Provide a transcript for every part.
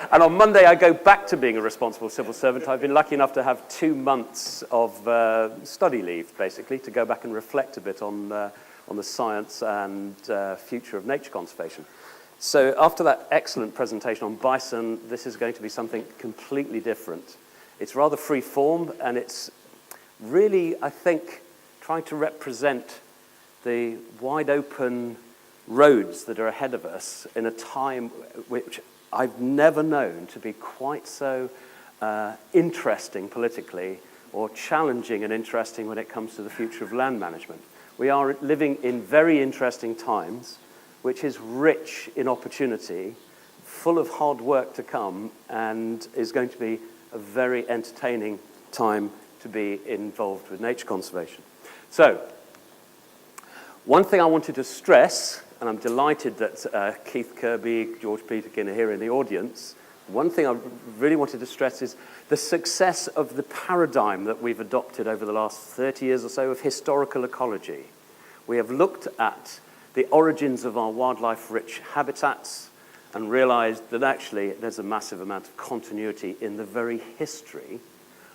And on Monday, I go back to being a responsible civil servant. I've been lucky enough to have 2 months of study leave, basically, to go back and reflect a bit on the science and future of nature conservation. So after that excellent presentation on bison, this is going to be something completely different. It's rather free form, and it's really, I think, trying to represent the wide open roads that are ahead of us in a time which I've never known to be quite so interesting politically, or challenging and interesting when it comes to the future of land management. We are living in very interesting times, which is rich in opportunity, full of hard work to come, and is going to be a very entertaining time to be involved with nature conservation. So, one thing I wanted to stress, and I'm delighted that Keith Kirby, George Peterkin are here in the audience. One thing I really wanted to stress is the success of the paradigm that we've adopted over the last 30 years or so of historical ecology. We have looked at the origins of our wildlife-rich habitats and realized that actually there's a massive amount of continuity in the very history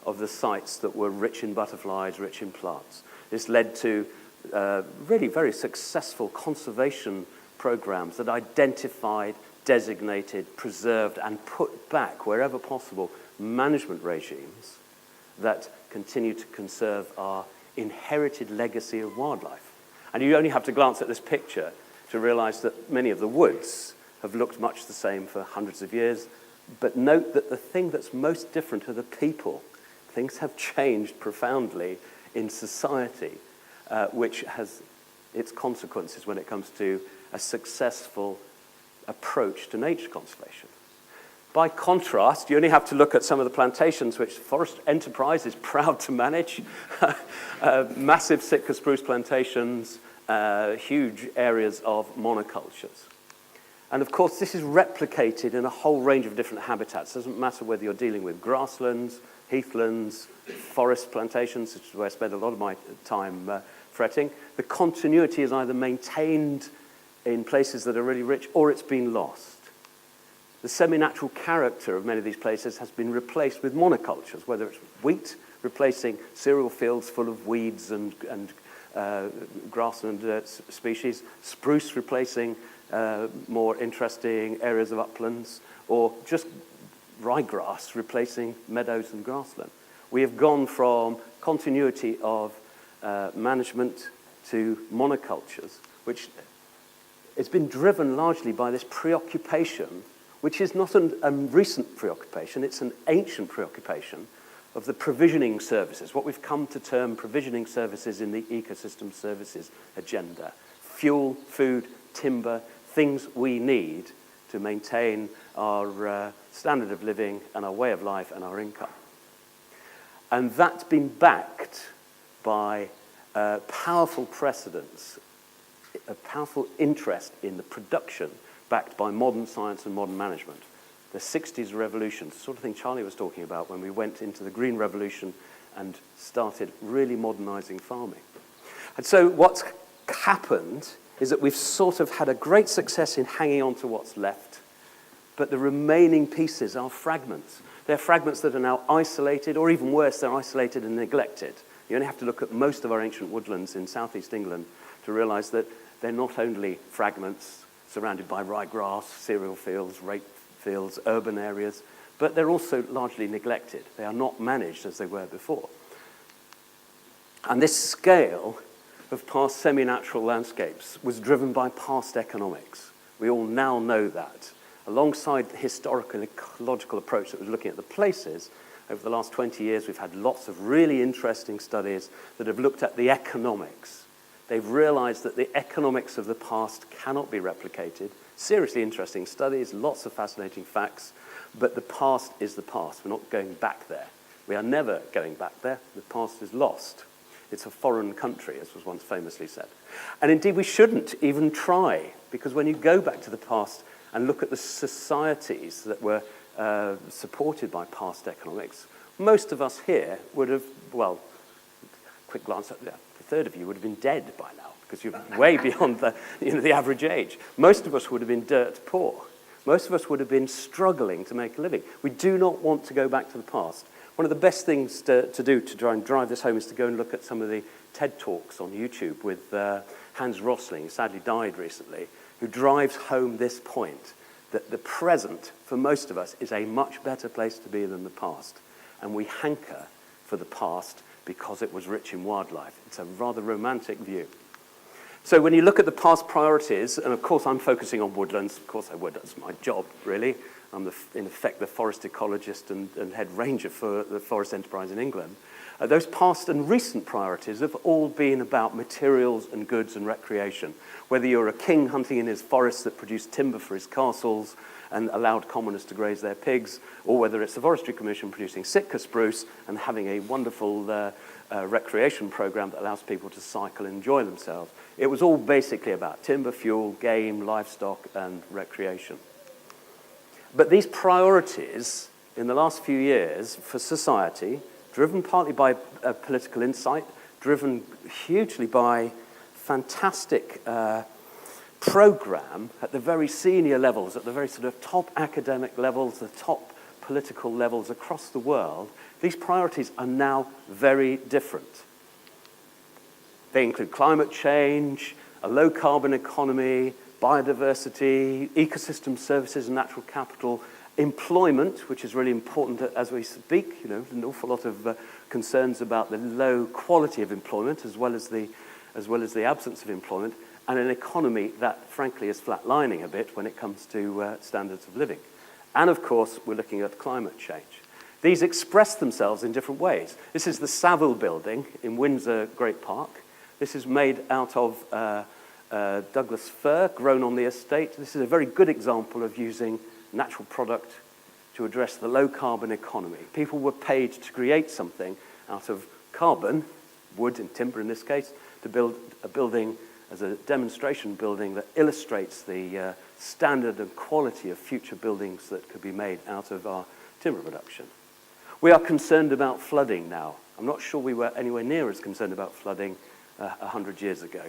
of the sites that were rich in butterflies, rich in plants. This led to really very successful conservation programs that identified, designated, preserved, and put back, wherever possible, management regimes that continue to conserve our inherited legacy of wildlife. And you only have to glance at this picture to realize that many of the woods have looked much the same for hundreds of years. But note that the thing that's most different are the people. Things have changed profoundly in society, which has its consequences when it comes to a successful approach to nature conservation. By contrast, you only have to look at some of the plantations which Forest Enterprise is proud to manage. Massive Sitka spruce plantations, huge areas of monocultures. And of course, this is replicated in a whole range of different habitats. It doesn't matter whether you're dealing with grasslands, heathlands, forest plantations, which is where I spend a lot of my time fretting. The continuity is either maintained in places that are really rich, or it's been lost. The semi-natural character of many of these places has been replaced with monocultures, whether it's wheat replacing cereal fields full of weeds and grassland species, spruce replacing more interesting areas of uplands, or just ryegrass replacing meadows and grassland. We have gone from continuity of management to monocultures, which has been driven largely by this preoccupation, which is not a recent preoccupation, it's an ancient preoccupation of the provisioning services, what we've come to term provisioning services in the ecosystem services agenda. Fuel, food, timber, things we need to maintain our standard of living and our way of life and our income. And that's been backed by powerful precedents, a powerful interest in the production backed by modern science and modern management. The 60s revolution, the sort of thing Charlie was talking about when we went into the Green Revolution and started really modernizing farming. And so what's happened is that we've sort of had a great success in hanging on to what's left, but the remaining pieces are fragments. They're fragments that are now isolated, or even worse, they're isolated and neglected. You only have to look at most of our ancient woodlands in southeast England to realize that they're not only fragments surrounded by ryegrass, cereal fields, rape fields, urban areas, but they're also largely neglected. They are not managed as they were before. And this scale of past semi-natural landscapes was driven by past economics. We all now know that. Alongside the historical ecological approach that was looking at the places, over the last 20 years we've had lots of really interesting studies that have looked at the economics. They've realized that the economics of the past cannot be replicated. Seriously interesting studies, lots of fascinating facts, but the past is the past. We're not going back there. We are never going back there. The past is lost. It's a foreign country, as was once famously said. And indeed, we shouldn't even try, because when you go back to the past and look at the societies that were supported by past economics, most of us here would have, well, quick glance at that, a third of you would have been dead by now, because you're way beyond the average age. Most of us would have been dirt poor. most of us would have been struggling to make a living. We do not want to go back to the past. One of the best things to do to try and drive this home is to go and look at some of the TED Talks on YouTube with Hans Rosling, who sadly died recently, who drives home this point, that the present, for most of us, is a much better place to be than the past. And we hanker for the past because it was rich in wildlife. It's a rather romantic view. So when you look at the past priorities, and of course I'm focusing on woodlands, of course I would, that's my job really. I'm in effect the forest ecologist and head ranger for the forest enterprise in England. Those past and recent priorities have all been about materials and goods and recreation. Whether you're a king hunting in his forests that produced timber for his castles and allowed commoners to graze their pigs, or whether it's the Forestry Commission producing Sitka spruce and having a wonderful recreation program that allows people to cycle and enjoy themselves. It was all basically about timber, fuel, game, livestock, and recreation. But these priorities in the last few years for society, driven partly by political insight, driven hugely by fantastic program at the very senior levels, at the very sort of top academic levels, the top political levels across the world, these priorities are now very different. They include climate change, a low-carbon economy, biodiversity, ecosystem services and natural capital, employment, which is really important as we speak. You know, an awful lot of concerns about the low quality of employment as well as the absence of employment, and an economy that, frankly, is flatlining a bit when it comes to standards of living. And, of course, we're looking at climate change. These express themselves in different ways. This is the Savile Building in Windsor Great Park. This is made out of Douglas fir grown on the estate. This is a very good example of using natural product to address the low-carbon economy. People were paid to create something out of carbon, wood and timber in this case, to build a building as a demonstration building that illustrates the standard and quality of future buildings that could be made out of our timber production. We are concerned about flooding now. I'm not sure we were anywhere near as concerned about flooding 100 years ago.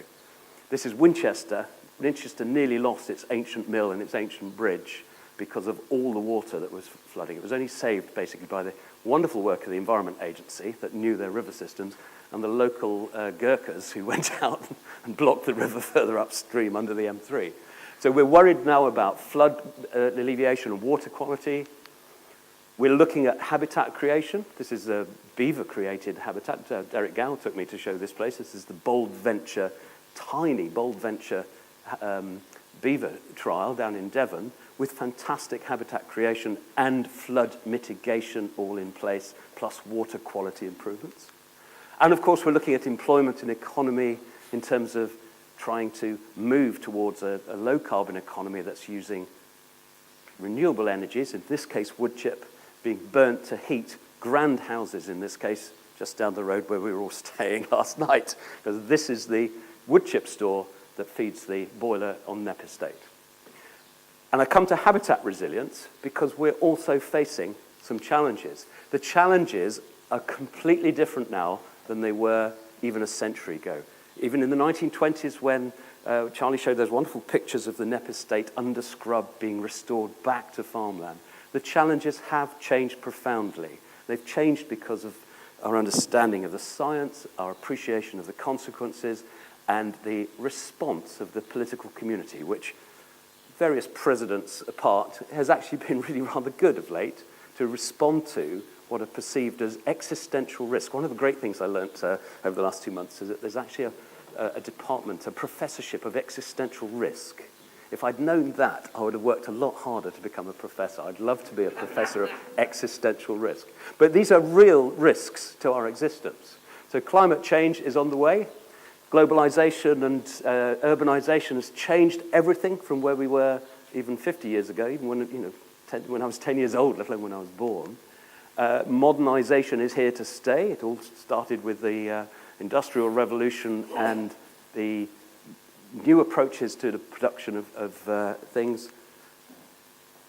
This is Winchester. Winchester nearly lost its ancient mill and its ancient bridge because of all the water that was flooding. It was only saved basically by the wonderful work of the Environment Agency that knew their river systems and the local Gurkhas who went out and blocked the river further upstream under the M3. So we're worried now about flood alleviation and water quality. We're looking at habitat creation. This is a beaver-created habitat. Derek Gow took me to show this place. This is the Bold Venture, tiny Bold Venture beaver trial down in Devon with fantastic habitat creation and flood mitigation all in place, plus water quality improvements. And of course, we're looking at employment and economy in terms of trying to move towards a low-carbon economy that's using renewable energies, in this case wood chip, being burnt to heat grand houses, in this case, just down the road where we were all staying last night, because this is the wood chip store that feeds the boiler on Knepp Estate. And I come to habitat resilience because we're also facing some challenges. The challenges are completely different now than they were even a century ago. Even in the 1920s when Charlie showed those wonderful pictures of the Knepp Estate under scrub being restored back to farmland, the challenges have changed profoundly. They've changed because of our understanding of the science, our appreciation of the consequences, and the response of the political community, which, various presidents apart, has actually been really rather good of late to respond to what are perceived as existential risk. One of the great things I learnt over the last 2 months is that there's actually a department, a professorship of existential risk. If I'd known that, I would have worked a lot harder to become a professor. I'd love to be a professor of existential risk. But these are real risks to our existence. So climate change is on the way. Globalization and urbanization has changed everything from where we were even 50 years ago, even when I was 10 years old, let alone when I was born. Modernization is here to stay. It all started with the Industrial Revolution and the new approaches to the production of things.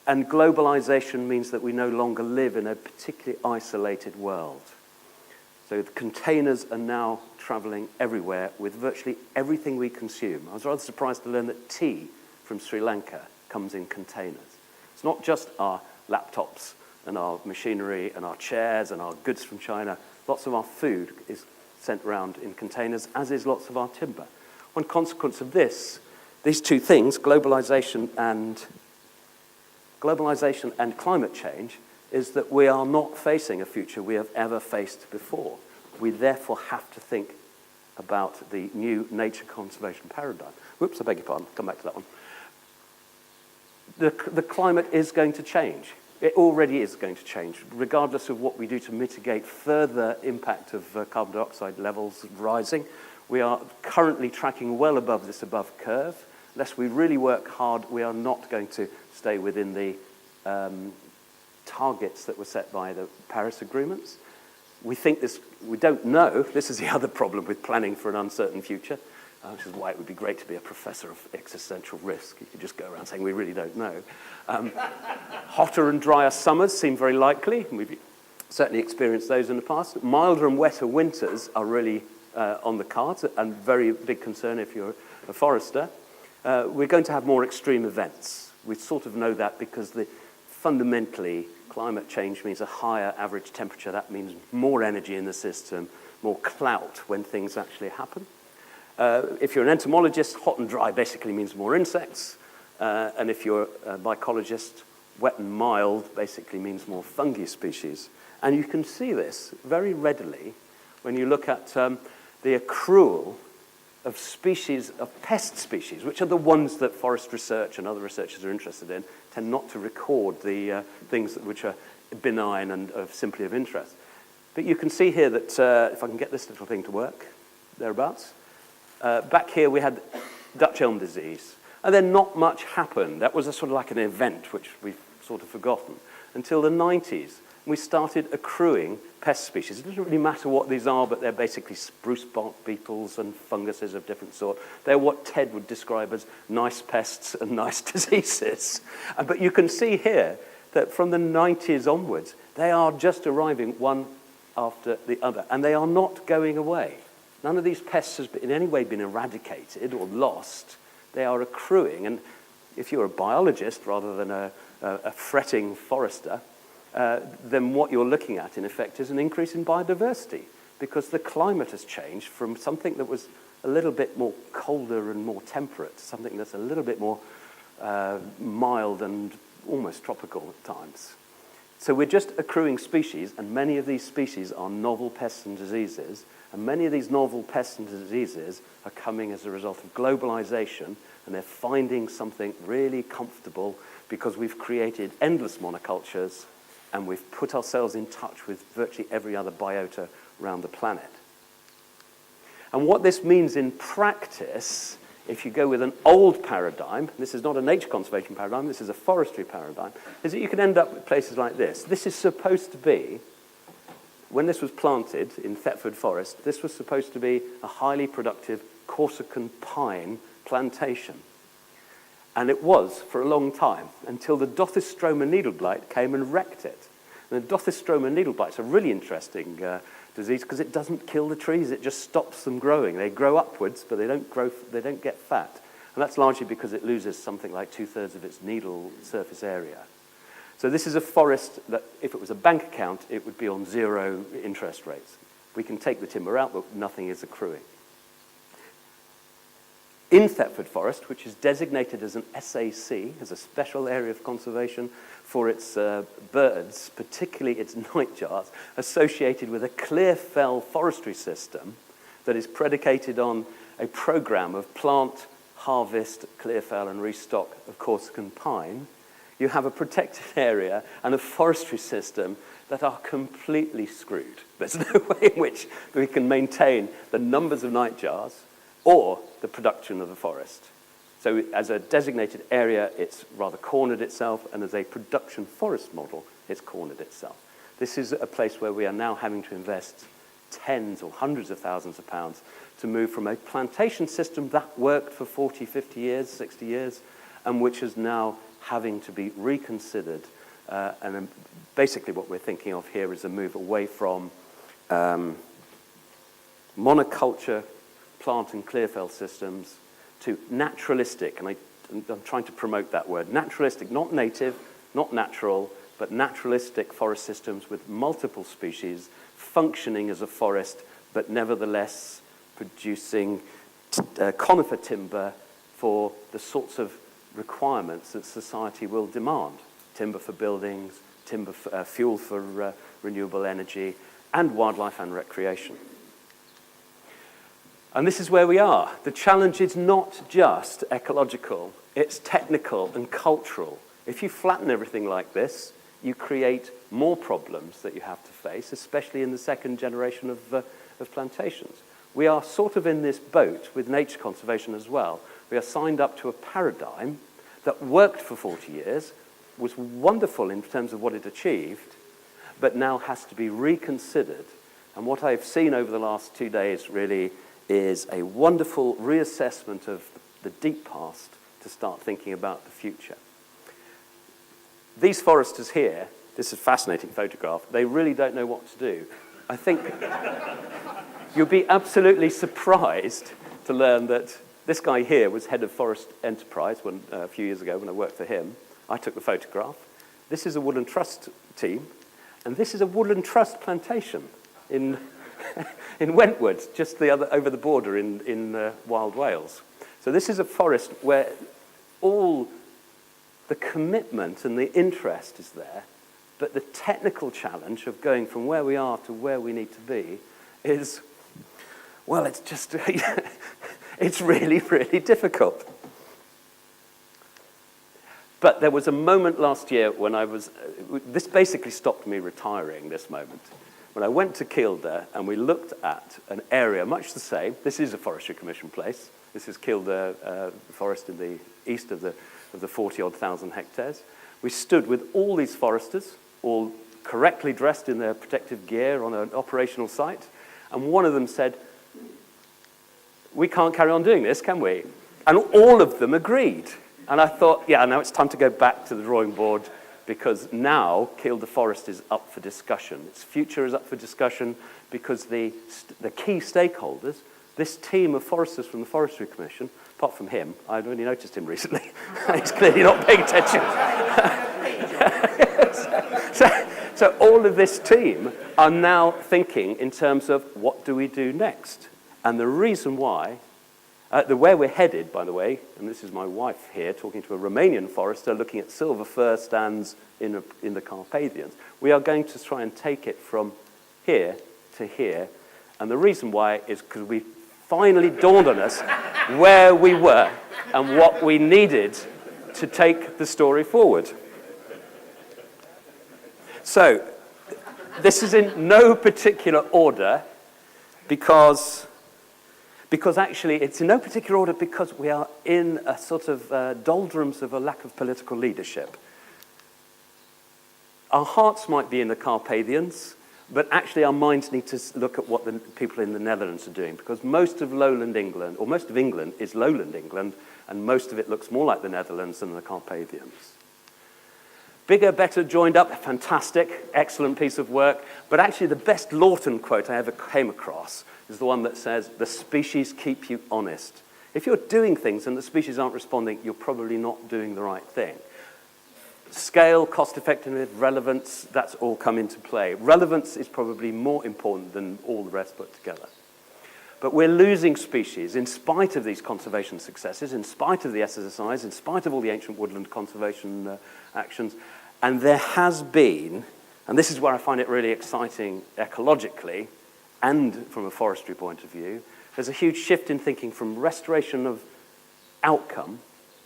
And globalization means that we no longer live in a particularly isolated world. So the containers are now traveling everywhere with virtually everything we consume. I was rather surprised to learn that tea from Sri Lanka comes in containers. It's not just our laptops and our machinery and our chairs and our goods from China. Lots of our food is sent around in containers, as is lots of our timber. One consequence of this, these two things, globalization and climate change, is that we are not facing a future we have ever faced before. We therefore have to think about the new nature conservation paradigm. Whoops, I beg your pardon, come back to that one. The climate is going to change. It already is going to change, regardless of what we do to mitigate further impact of carbon dioxide levels rising. We are currently tracking well above this above curve. Unless we really work hard, we are not going to stay within the targets that were set by the Paris agreements. We don't know. This is the other problem with planning for an uncertain future, which is why it would be great to be a professor of existential risk. You could just go around saying, we really don't know. Hotter and drier summers seem very likely, and we've certainly experienced those in the past. Milder and wetter winters are really on the cards, and very big concern if you're a forester. We're going to have more extreme events. We sort of know that because fundamentally, climate change means a higher average temperature. That means more energy in the system, more clout when things actually happen. If you're an entomologist, hot and dry basically means more insects. And if you're a mycologist, wet and mild basically means more fungi species. And you can see this very readily when you look at the accrual of species, of pest species, which are the ones that forest research and other researchers are interested in, tend not to record the things which are benign and simply of interest. But you can see here that, if I can get this little thing to work, thereabouts, back here we had Dutch elm disease, and then not much happened. That was a sort of like an event which we've sort of forgotten until the 90s. We started accruing pest species. It doesn't really matter what these are, but they're basically spruce bark beetles and funguses of different sort. They're what Ted would describe as nice pests and nice diseases. But you can see here that from the 90s onwards, they are just arriving one after the other, and they are not going away. None of these pests has in any way been eradicated or lost. They are accruing, and if you're a biologist rather than a fretting forester, then what you're looking at, in effect, is an increase in biodiversity, because the climate has changed from something that was a little bit more colder and more temperate to something that's a little bit more mild and almost tropical at times. So we're just accruing species, and many of these species are novel pests and diseases, and many of these novel pests and diseases are coming as a result of globalization, and they're finding something really comfortable because we've created endless monocultures and we've put ourselves in touch with virtually every other biota around the planet. And what this means in practice, if you go with an old paradigm, this is not a nature conservation paradigm, this is a forestry paradigm, is that you can end up with places like this. This is supposed to be, when this was planted in Thetford Forest, this was supposed to be a highly productive Corsican pine plantation. And it was for a long time, until the Dothystroma needleblight came and wrecked it. And the Dothystroma needleblight is a really interesting disease because it doesn't kill the trees, it just stops them growing. They grow upwards, but they don't get fat. And that's largely because it loses something like 2/3 of its needle surface area. So this is a forest that, if it was a bank account, it would be on 0 interest rates. We can take the timber out, but nothing is accruing. In Thetford Forest, which is designated as an SAC, as a special area of conservation for its birds, particularly its nightjars, associated with a clear fell forestry system that is predicated on a program of plant, harvest, clear fell, and restock of Corsican pine, you have a protected area and a forestry system that are completely screwed. There's no way in which we can maintain the numbers of nightjars or the production of the forest. So as a designated area, it's rather cornered itself, and as a production forest model, it's cornered itself. This is a place where we are now having to invest tens or hundreds of thousands of pounds to move from a plantation system that worked for 40, 50 years, 60 years, and which is now having to be reconsidered. And basically what we're thinking of here is a move away from monoculture plant and clearfell systems to naturalistic, and I'm trying to promote that word, naturalistic, not native, not natural, but naturalistic forest systems with multiple species functioning as a forest, but nevertheless producing conifer timber for the sorts of requirements that society will demand. Timber for buildings, timber for, fuel for renewable energy, and wildlife and recreation. And this is where we are. The challenge is not just ecological, it's technical and cultural. If you flatten everything like this, you create more problems that you have to face, especially in the second generation of plantations. We are sort of in this boat with nature conservation as well. We are signed up to a paradigm that worked for 40 years, was wonderful in terms of what it achieved, but now has to be reconsidered. And what I've seen over the last 2 days really is a wonderful reassessment of the deep past to start thinking about the future. These foresters here, this is a fascinating photograph, they really don't know what to do. I think you'll be absolutely surprised to learn that this guy here was head of forest enterprise a few years ago when I worked for him. I took the photograph. This is a woodland trust team, and this is a woodland trust plantation in Wentwood, just over the border in Wild Wales. So this is a forest where all the commitment and the interest is there, but the technical challenge of going from where we are to where we need to be is, well, it's just, it's really, really difficult. But there was a moment last year when this basically stopped me retiring, this moment. When I went to Kielder and we looked at an area much the same. This is a Forestry Commission place. This is Kielder Forest in the east of the 40-odd thousand hectares. We stood with all these foresters, all correctly dressed in their protective gear on an operational site, and one of them said, "We can't carry on doing this, can we?" And all of them agreed. And I thought, yeah, now it's time to go back to the drawing board, because now Kielder Forest is up for discussion. Its future is up for discussion because the key stakeholders, this team of foresters from the Forestry Commission, apart from him, I'd only noticed him recently. He's clearly not paying attention. So all of this team are now thinking in terms of what do we do next? And the reason why, where we're headed, by the way, and this is my wife here talking to a Romanian forester looking at silver fir stands in the Carpathians. We are going to try and take it from here to here. And the reason why is because we finally dawned on us where we were and what we needed to take the story forward. So, this is in no particular order because actually it's in no particular order because we are in a sort of doldrums of a lack of political leadership. Our hearts might be in the Carpathians, but actually our minds need to look at what the people in the Netherlands are doing, because most of lowland England, or most of England, is lowland England, and most of it looks more like the Netherlands than the Carpathians. Bigger, better, joined up, fantastic, excellent piece of work, but actually the best Lawton quote I ever came across is the one that says, "The species keep you honest." If you're doing things and the species aren't responding, you're probably not doing the right thing. Scale, cost effectiveness, relevance, that's all come into play. Relevance is probably more important than all the rest put together. But we're losing species in spite of these conservation successes, in spite of the SSSIs, in spite of all the ancient woodland conservation actions. And there has been, and this is where I find it really exciting ecologically and from a forestry point of view, there's a huge shift in thinking from restoration of outcome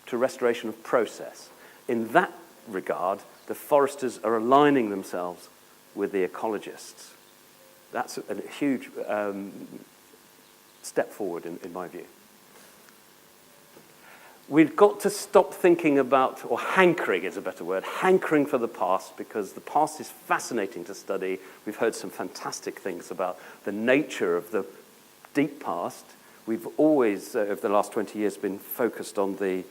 to restoration of process. In that regard, the foresters are aligning themselves with the ecologists. That's a huge step forward in my view. We've got to stop thinking about, or hankering is a better word, hankering for the past, because the past is fascinating to study. We've heard some fantastic things about the nature of the deep past. We've always, over the last 20 years, been focused on the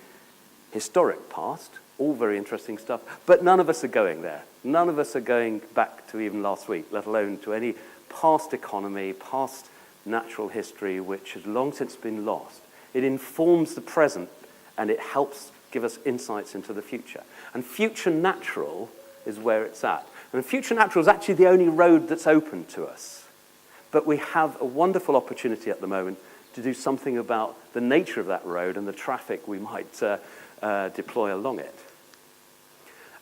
historic past, all very interesting stuff, but none of us are going there. None of us are going back to even last week, let alone to any past economy, past natural history, which has long since been lost. It informs the present, and it helps give us insights into the future. And future natural is where it's at. And future natural is actually the only road that's open to us. But we have a wonderful opportunity at the moment to do something about the nature of that road and the traffic we might deploy along it.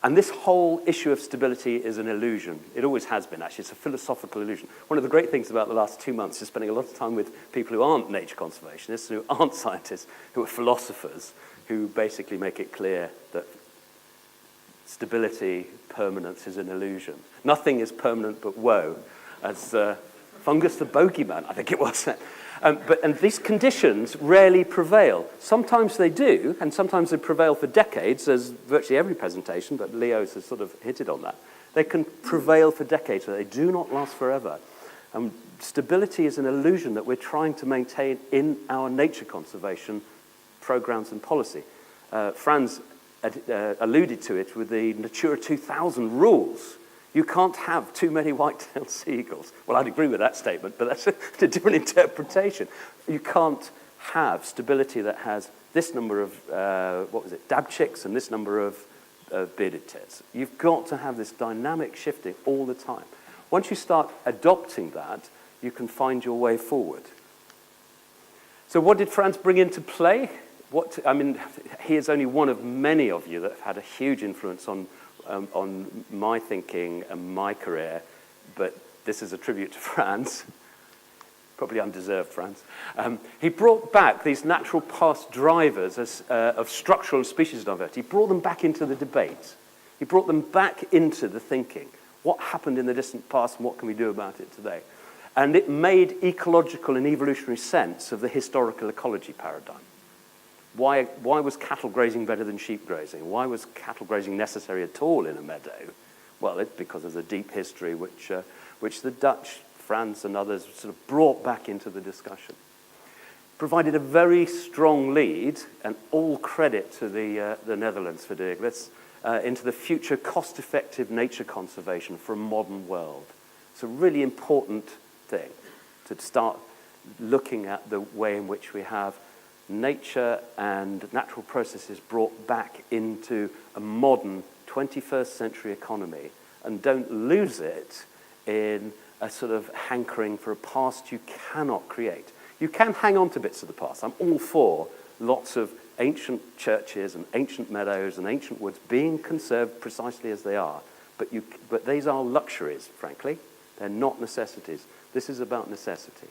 And this whole issue of stability is an illusion. It always has been, actually. It's a philosophical illusion. One of the great things about the last 2 months is spending a lot of time with people who aren't nature conservationists, who aren't scientists, who are philosophers, who basically make it clear that stability, permanence is an illusion. Nothing is permanent but woe, as Fungus the bogeyman, I think it was. And these conditions rarely prevail. Sometimes they do, and sometimes they prevail for decades, as virtually every presentation, but Leo's has sort of hinted on that. They can prevail for decades, but they do not last forever. Stability is an illusion that we're trying to maintain in our nature conservation programs and policy. Franz alluded to it with the Natura 2000 rules. You can't have too many white-tailed seagulls. Well, I'd agree with that statement, but that's a different interpretation. You can't have stability that has this number of, dab chicks and this number of bearded tits. You've got to have this dynamic shifting all the time. Once you start adopting that, you can find your way forward. So what did Franz bring into play? He is only one of many of you that have had a huge influence on my thinking and my career, but this is a tribute to Franz, probably undeserved Franz. He brought back these natural past drivers of structural and species diversity. He brought them back into the debate. He brought them back into the thinking. What happened in the distant past and what can we do about it today? And it made ecological and evolutionary sense of the historical ecology paradigm. Why was cattle grazing better than sheep grazing? Why was cattle grazing necessary at all in a meadow? Well, it's because of the deep history which the Dutch, Franz, and others sort of brought back into the discussion. Provided a very strong lead, and all credit to the Netherlands for doing this, into the future cost-effective nature conservation for a modern world. It's a really important thing to start looking at the way in which we have nature and natural processes brought back into a modern 21st century economy, and don't lose it in a sort of hankering for a past you cannot create. You can hang on to bits of the past. I'm all for lots of ancient churches and ancient meadows and ancient woods being conserved precisely as they are, but these are luxuries, frankly. They're not necessities. This is about necessity.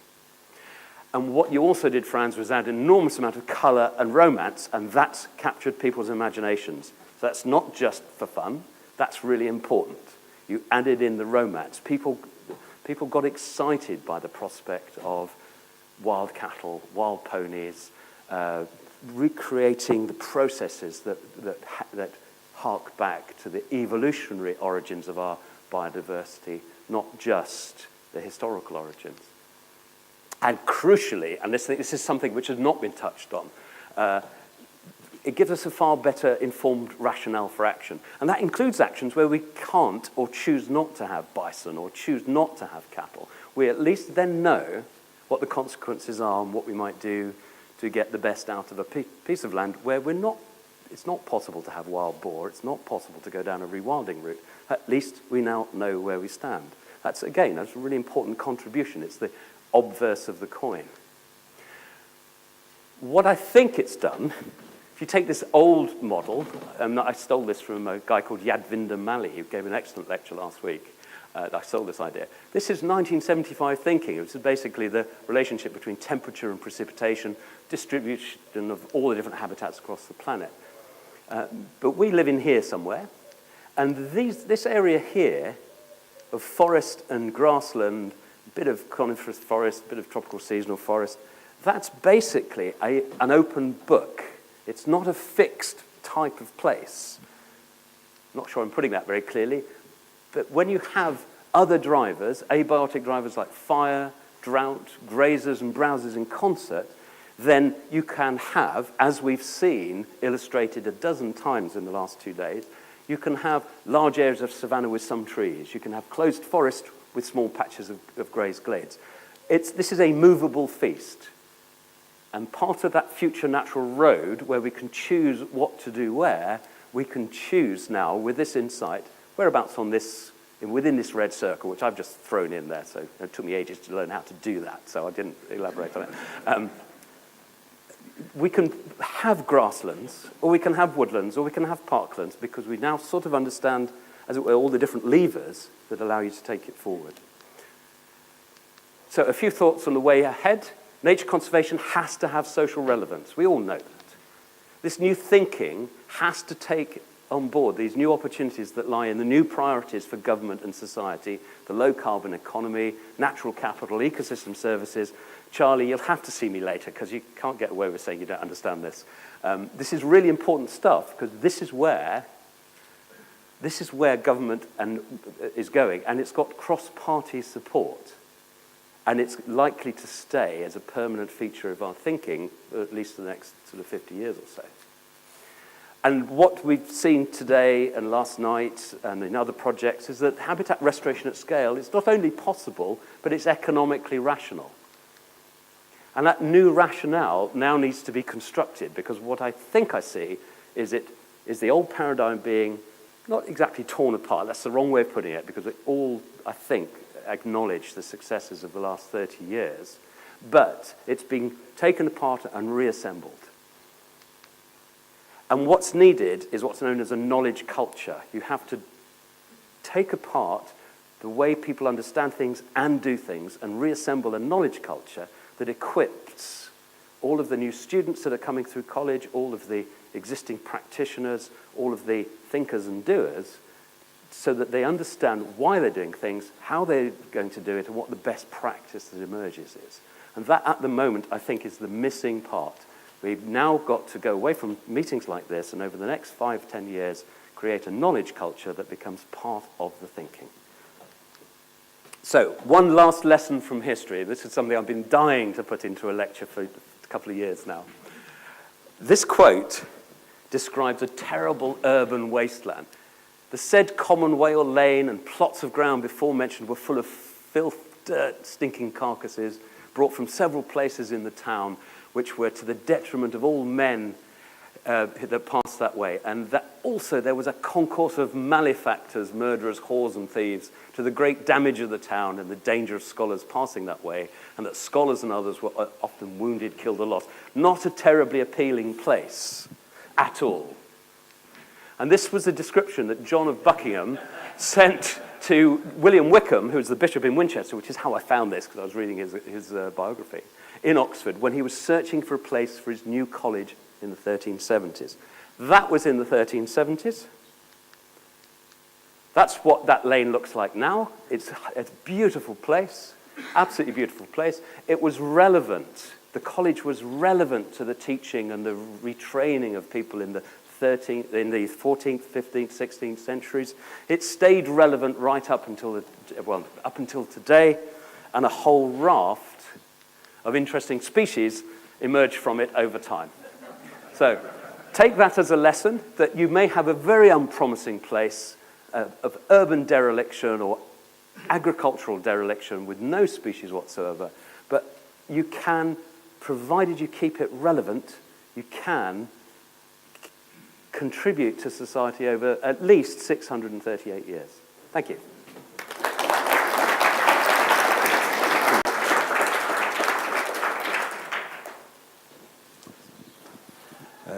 And what you also did, Franz, was add an enormous amount of colour and romance, and that's captured people's imaginations. So that's not just for fun, that's really important. You added in the romance. People got excited by the prospect of wild cattle, wild ponies, recreating the processes that hark back to the evolutionary origins of our biodiversity, not just the historical origins. And crucially, and this is something which has not been touched on, it gives us a far better informed rationale for action. And that includes actions where we can't or choose not to have bison or choose not to have cattle. We at least then know what the consequences are and what we might do to get the best out of a piece of land where it's not possible to have wild boar, it's not possible to go down a rewilding route. At least we now know where we stand. That's a really important contribution. It's the obverse of the coin. What I think it's done, if you take this old model, I stole this from a guy called Yadvinder Mali, who gave an excellent lecture last week. I stole this idea. This is 1975 thinking. It was basically the relationship between temperature and precipitation, distribution of all the different habitats across the planet. But we live in here somewhere, and this area here of forest and grassland, bit of coniferous forest, bit of tropical seasonal forest, that's basically an open book. It's not a fixed type of place. I'm not sure I'm putting that very clearly, but when you have other drivers, abiotic drivers like fire, drought, grazers and browsers in concert, then you can have, as we've seen illustrated a dozen times in the last 2 days, you can have large areas of savanna with some trees. You can have closed forest with small patches of grazed glades. This is a movable feast. And part of that future natural road, where we can choose what to do where, we can choose now, with this insight, whereabouts on this, within this red circle, which I've just thrown in there, so it took me ages to learn how to do that, so I didn't elaborate on it. We can have grasslands, or we can have woodlands, or we can have parklands, because we now sort of understand, as it were, all the different levers that allow you to take it forward. So a few thoughts on the way ahead. Nature conservation has to have social relevance. We all know that. This new thinking has to take on board these new opportunities that lie in the new priorities for government and society, the low-carbon economy, natural capital, ecosystem services. Charlie, you'll have to see me later, because you can't get away with saying you don't understand this. This is really important stuff, because this is where government is going, and it's got cross-party support. And it's likely to stay as a permanent feature of our thinking, at least for the next sort of 50 years or so. And what we've seen today and last night and in other projects is that habitat restoration at scale is not only possible, but it's economically rational. And that new rationale now needs to be constructed, because what I think I see is the old paradigm being not exactly torn apart. That's the wrong way of putting it, because we all, I think, acknowledge the successes of the last 30 years, but it's being taken apart and reassembled. And what's needed is what's known as a knowledge culture. You have to take apart the way people understand things and do things and reassemble a knowledge culture that equips all of the new students that are coming through college, all of the existing practitioners, all of the thinkers and doers, so that they understand why they're doing things, how they're going to do it, and what the best practice that emerges is. And that, at the moment, I think is the missing part. We've now got to go away from meetings like this, and over the next 5, 10 years, create a knowledge culture that becomes part of the thinking. So, one last lesson from history. This is something I've been dying to put into a lecture for a couple of years now. This quote describes a terrible urban wasteland. The said common whale lane and plots of ground before mentioned were full of filth, dirt, stinking carcasses brought from several places in the town, which were to the detriment of all men that passed that way. And that also there was a concourse of malefactors, murderers, whores and thieves, to the great damage of the town and the danger of scholars passing that way, and that scholars and others were often wounded, killed or lost. Not a terribly appealing place at all. And this was the description that John of Buckingham sent to William Wickham, who was the Bishop in Winchester, which is how I found this, because I was reading his biography, in Oxford, when he was searching for a place for his new college in the 1370s. That was in the 1370s. That's what that lane looks like now. It's a beautiful place, absolutely beautiful place. It was relevant. The college was relevant to the teaching and the retraining of people in the 14th, 15th, 16th centuries. It stayed relevant right up until today, and a whole raft of interesting species emerged from it over time. So take that as a lesson, that you may have a very unpromising place of urban dereliction or agricultural dereliction with no species whatsoever, but you can, provided you keep it relevant, you can contribute to society over at least 638 years. Thank you.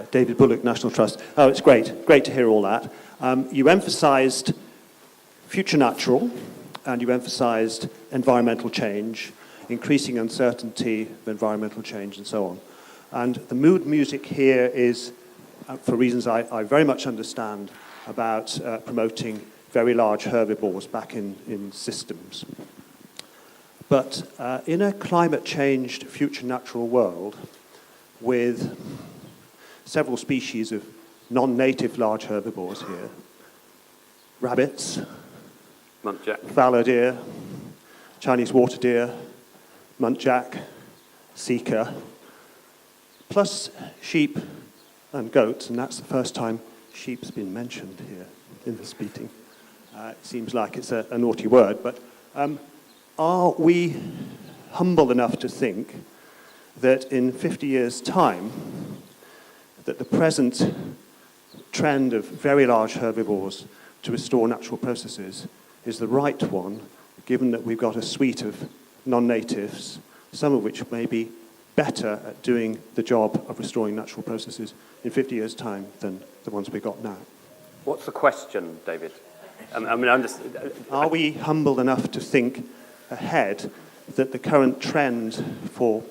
David Bullock, National Trust. Oh, it's great to hear all that. You emphasised future natural, and you emphasised environmental change, increasing uncertainty of environmental change, and so on. And the mood music here is, for reasons I very much understand, about promoting very large herbivores back in systems. But in a climate-changed future natural world with several species of non-native large herbivores here, rabbits, muntjac, fallow deer, Chinese water deer, muntjac, sika, plus sheep and goats, and that's the first time sheep's been mentioned here in this meeting. It seems like it's a naughty word, but are we humble enough to think that in 50 years' time, that the present trend of very large herbivores to restore natural processes is the right one, given that we've got a suite of non-natives, some of which may be better at doing the job of restoring natural processes in 50 years' time than the ones we've got now. What's the question, David? I mean, I'm just... Are we humble enough to think ahead that the current trend for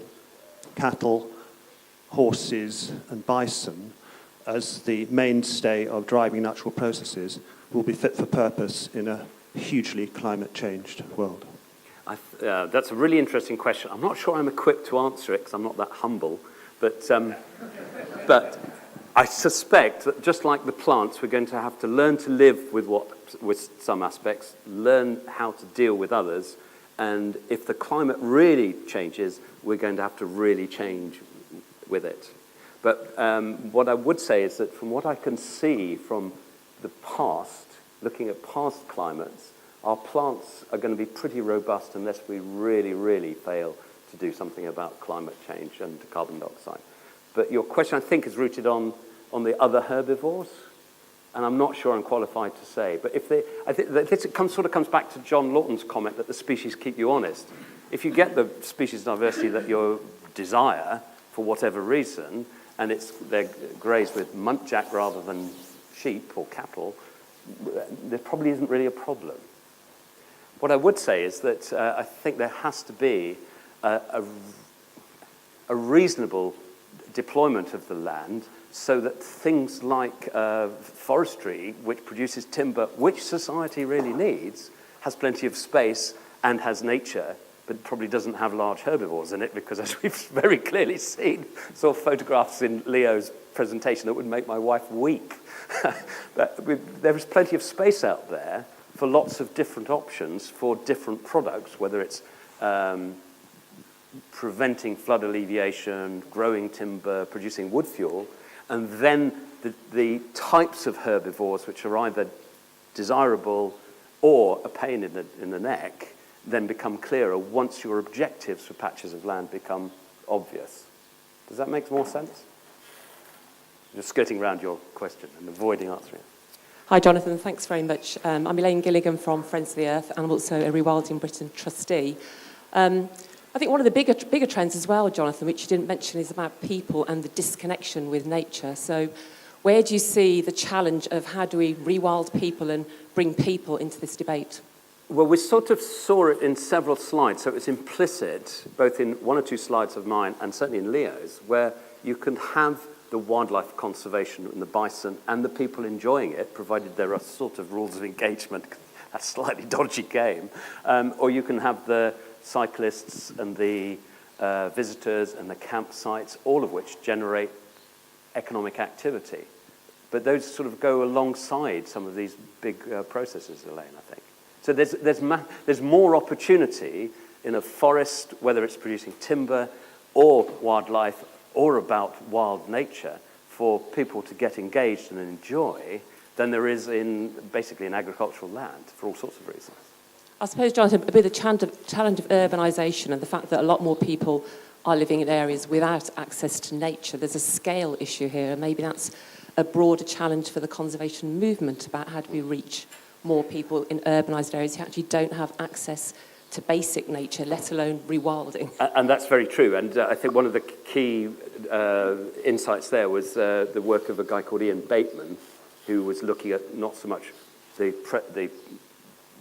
cattle, horses, and bison as the mainstay of driving natural processes will be fit for purpose in a hugely climate-changed world? That's a really interesting question. I'm not sure I'm equipped to answer it because I'm not that humble, but I suspect that just like the plants, we're going to have to learn to live with some aspects, learn how to deal with others, and if the climate really changes, we're going to have to really change with it. But what I would say is that from what I can see from the past, looking at past climates, our plants are going to be pretty robust unless we really, really fail to do something about climate change and carbon dioxide. But your question, I think, is rooted on the other herbivores, and I'm not sure I'm qualified to say. But I think that this sort of comes back to John Lawton's comment that the species keep you honest. If you get the species diversity that you desire for whatever reason, and they're grazed with muntjac rather than sheep or cattle, there probably isn't really a problem. What I would say is that I think there has to be a reasonable deployment of the land so that things like forestry, which produces timber, which society really needs, has plenty of space and has nature, but probably doesn't have large herbivores in it, because as we've very clearly seen, saw photographs in Leo's presentation that would make my wife weep. But there is plenty of space out there for lots of different options for different products, whether it's preventing flood alleviation, growing timber, producing wood fuel, and then the types of herbivores which are either desirable or a pain in the neck then become clearer once your objectives for patches of land become obvious. Does that make more sense? Just skirting around your question and avoiding answering it. Hi, Jonathan. Thanks very much. I'm Elaine Gilligan from Friends of the Earth, and I'm also a Rewilding Britain trustee. I think one of the bigger trends as well, Jonathan, which you didn't mention, is about people and the disconnection with nature. So where do you see the challenge of how do we rewild people and bring people into this debate? Well, we sort of saw it in several slides, so it was implicit, both in one or two slides of mine and certainly in Leo's, where you can have the wildlife conservation and the bison and the people enjoying it, provided there are sort of rules of engagement, a slightly dodgy game, or you can have the cyclists and the visitors and the campsites, all of which generate economic activity. But those sort of go alongside some of these big processes, Elaine, I think. So there's more opportunity in a forest, whether it's producing timber or wildlife or about wild nature, for people to get engaged and enjoy than there is in basically in agricultural land for all sorts of reasons. I suppose, Jonathan, a bit of the challenge of urbanisation and the fact that a lot more people are living in areas without access to nature. There's a scale issue here, and maybe that's a broader challenge for the conservation movement about how do we reach more people in urbanised areas who actually don't have access to basic nature, let alone rewilding. And that's very true. And I think one of the key insights there was the work of a guy called Ian Bateman, who was looking at not so much the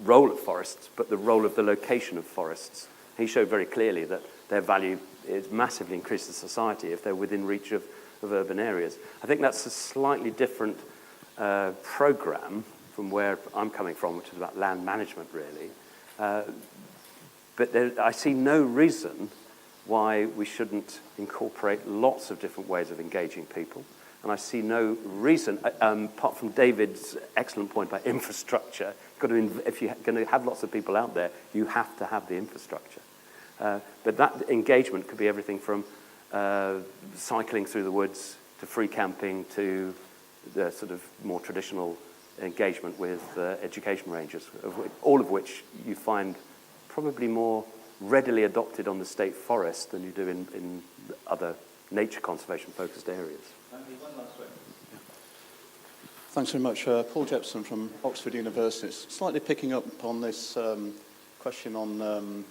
role of forests, but the role of the location of forests. He showed very clearly that their value is massively increased in society if they're within reach of urban areas. I think that's a slightly different program from where I'm coming from, which is about land management, really. But I see no reason why we shouldn't incorporate lots of different ways of engaging people. And I see no reason, apart from David's excellent point about infrastructure, if you're going to have lots of people out there, you have to have the infrastructure. But that engagement could be everything from cycling through the woods to free camping to the sort of more traditional engagement with education rangers, all of which you find probably more readily adopted on the state forest than you do in other nature conservation-focused areas. Thanks very much. Paul Jepson from Oxford University. Slightly picking up on this question on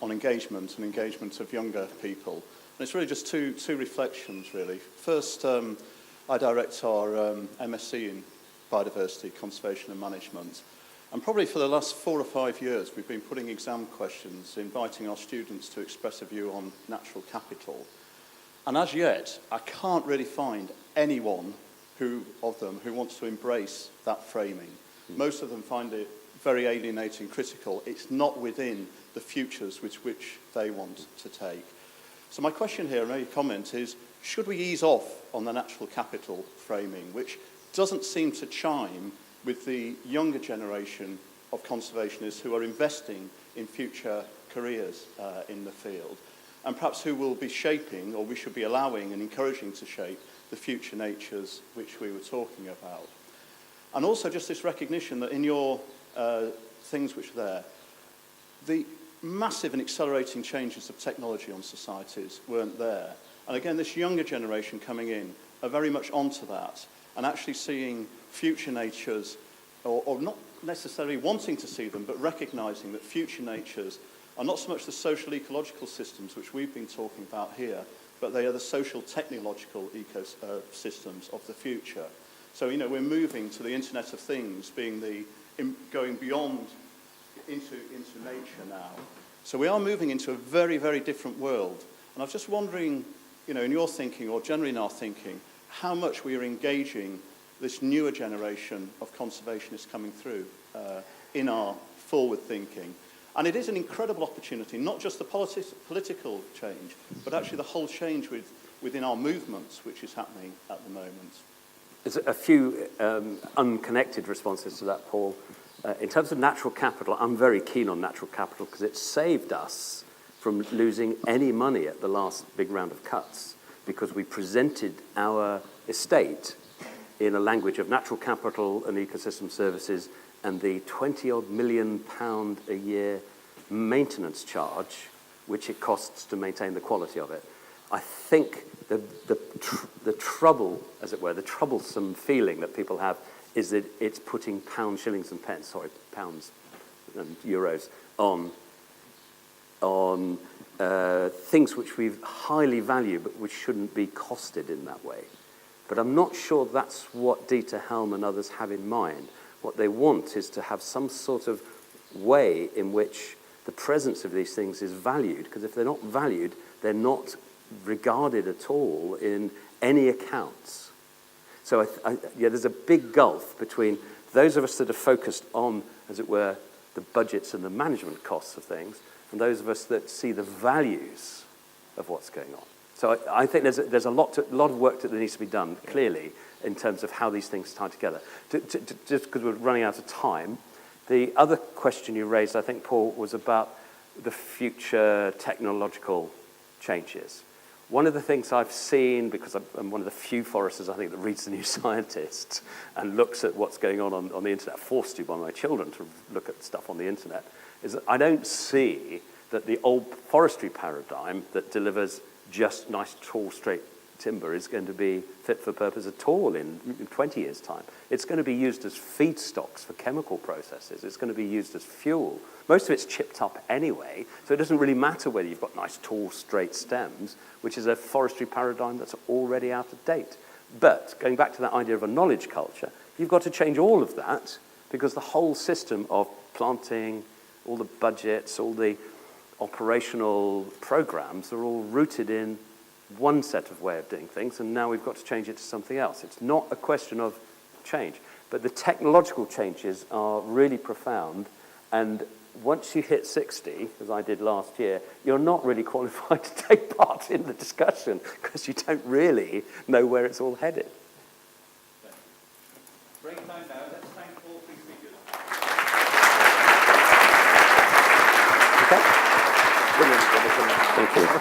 engagement and engagement of younger people. And it's really just two reflections, really. First, I direct our MSc in Biodiversity, Conservation and Management. And probably for the last 4 or 5 years, we've been putting exam questions, inviting our students to express a view on natural capital. And as yet, I can't really find anyone of them who wants to embrace that framing. Most of them find it very alienating, critical. It's not within the futures which they want to take. So my question here, and maybe comment, is should we ease off on the natural capital framing, which doesn't seem to chime with the younger generation of conservationists who are investing in future careers in the field, and perhaps who will be shaping, or we should be allowing and encouraging to shape, the future natures which we were talking about. And also just this recognition that in your things which are there, the massive and accelerating changes of technology on societies weren't there. And again, this younger generation coming in are very much onto that and actually seeing future natures, or not necessarily wanting to see them, but recognizing that future natures are not so much the social ecological systems which we've been talking about here, but they are the social technological ecosystems of the future. So, you know, we're moving to the Internet of Things being going beyond into nature now. So we are moving into a very, very different world. And I was just wondering, you know, in your thinking, or generally in our thinking, how much we are engaging this newer generation of conservationists coming through in our forward thinking. And it is an incredible opportunity, not just the political change, but actually the whole change within our movements, which is happening at the moment. There's a few unconnected responses to that, Paul. In terms of natural capital, I'm very keen on natural capital because it saved us from losing any money at the last big round of cuts, because we presented our estate in a language of natural capital and ecosystem services and the £20-odd million a year maintenance charge, which it costs to maintain the quality of it. I think the trouble, as it were, the troublesome feeling that people have is that it's putting pounds, shillings and pence, sorry, pounds and euros on things which we highly value but which shouldn't be costed in that way. But I'm not sure that's what Dieter Helm and others have in mind. What they want is to have some sort of way in which the presence of these things is valued, because if they're not valued, they're not regarded at all in any accounts. So there's a big gulf between those of us that are focused on, as it were, the budgets and the management costs of things, and those of us that see the values of what's going on. So I think there's a lot of work that needs to be done, clearly, in terms of how these things tie together. Just because we're running out of time, the other question you raised, I think, Paul, was about the future technological changes. One of the things I've seen, because I'm one of the few foresters, I think, that reads The New Scientist and looks at what's going on the internet, forced to by my children to look at stuff on the internet, is that I don't see that the old forestry paradigm that delivers just nice, tall, straight timber is going to be fit for purpose at all in 20 years' time. It's going to be used as feedstocks for chemical processes. It's going to be used as fuel. Most of it's chipped up anyway, so it doesn't really matter whether you've got nice, tall, straight stems, which is a forestry paradigm that's already out of date. But going back to that idea of a knowledge culture, you've got to change all of that, because the whole system of planting, all the budgets, all the operational programs are all rooted in one set of way of doing things, and now we've got to change it to something else. It's not a question of change, but the technological changes are really profound, and once you hit 60, as I did last year, you're not really qualified to take part in the discussion because you don't really know where it's all headed. Break time now. Let's thank all three speakers. Okay. Brilliant. Thank you.